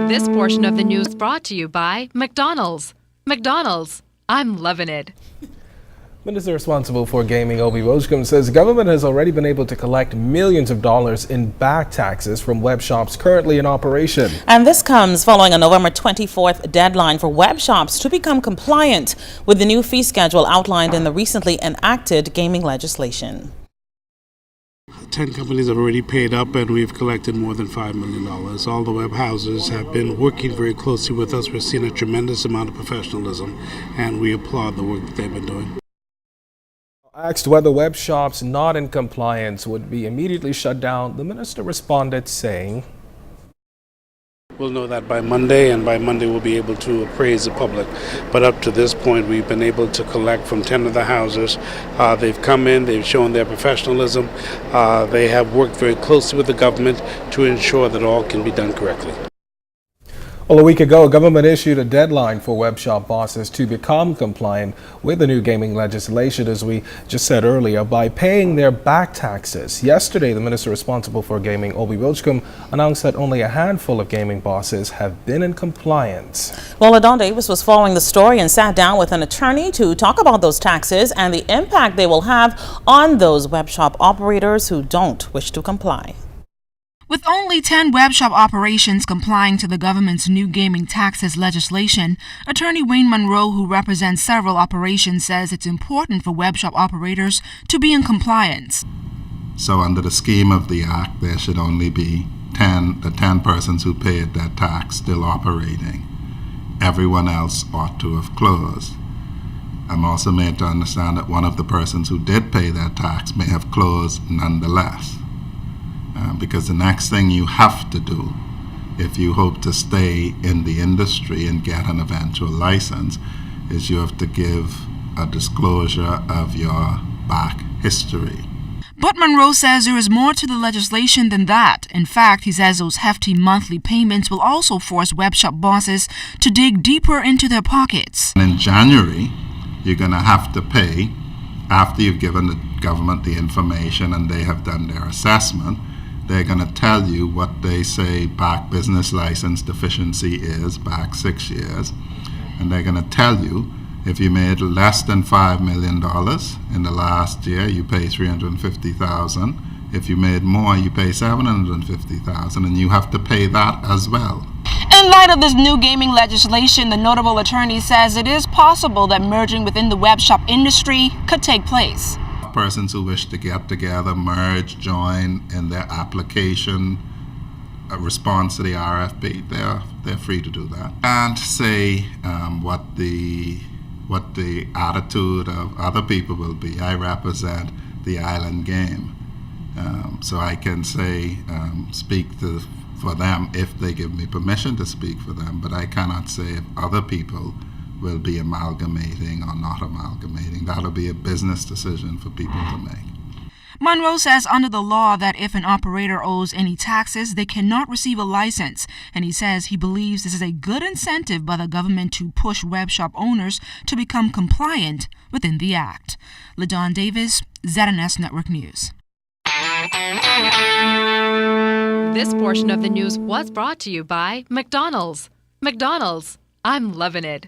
This portion of the news brought to you by McDonald's. McDonald's, I'm loving it. Minister responsible for gaming, Obi Wojcom, says the government has already been able to collect millions of dollars in back taxes from web shops currently in operation. And this comes following a November 24th deadline for web shops to become compliant with the new fee schedule outlined in the recently enacted gaming legislation. 10 companies have already paid up, and we've collected more than $5 million. All the web houses have been working very closely with us. We're seeing a tremendous amount of professionalism, and we applaud the work that they've been doing. Asked whether web shops not in compliance would be immediately shut down, the minister responded saying, We'll know that by Monday, and by Monday we'll be able to appraise the public. But up to this point, we've been able to collect from 10 of the houses. They've come in, they've shown their professionalism. They have worked very closely with the government to ensure that all can be done correctly. Well, a week ago, government issued a deadline for web shop bosses to become compliant with the new gaming legislation, as we just said earlier, by paying their back taxes. Yesterday, the minister responsible for gaming, Obi Wojcom, announced that only a handful of gaming bosses have been in compliance. Well, Ladon Davis was following the story and sat down with an attorney to talk about those taxes and the impact they will have on those web shop operators who don't wish to comply. With only 10 web shop operations complying to the government's new gaming taxes legislation, attorney Wayne Monroe, who represents several operations, says it's important for web shop operators to be in compliance. So under the scheme of the Act, there should only be the 10 persons who paid their tax still operating. Everyone else ought to have closed. I'm also made to understand that one of the persons who did pay their tax may have closed nonetheless. Because the next thing you have to do, if you hope to stay in the industry and get an eventual license, is you have to give a disclosure of your back history. But Monroe says there is more to the legislation than that. In fact, he says those hefty monthly payments will also force web shop bosses to dig deeper into their pockets. And in January, you're going to have to pay, after you've given the government the information and they have done their assessment. They're going to tell you what they say back business license deficiency is back 6 years. And they're going to tell you if you made less than $5 million in the last year, you pay $350,000. If you made more, you pay $750,000, and you have to pay that as well. In light of this new gaming legislation, the notable attorney says it is possible that merging within the web shop industry could take place. Persons who wish to get together, merge, join in their application response to the RFP, they're free to do that. Can't say what the attitude of other people will be. I represent the island game, so I can say speak for them if they give me permission to speak for them, but I cannot say if other people will be amalgamating or not amalgamating. That'll be a business decision for people to make. Monroe says under the law that if an operator owes any taxes, they cannot receive a license. And he says he believes this is a good incentive by the government to push web shop owners to become compliant within the Act. Ladon Davis, ZNS Network News. This portion of the news was brought to you by McDonald's. McDonald's, I'm loving it.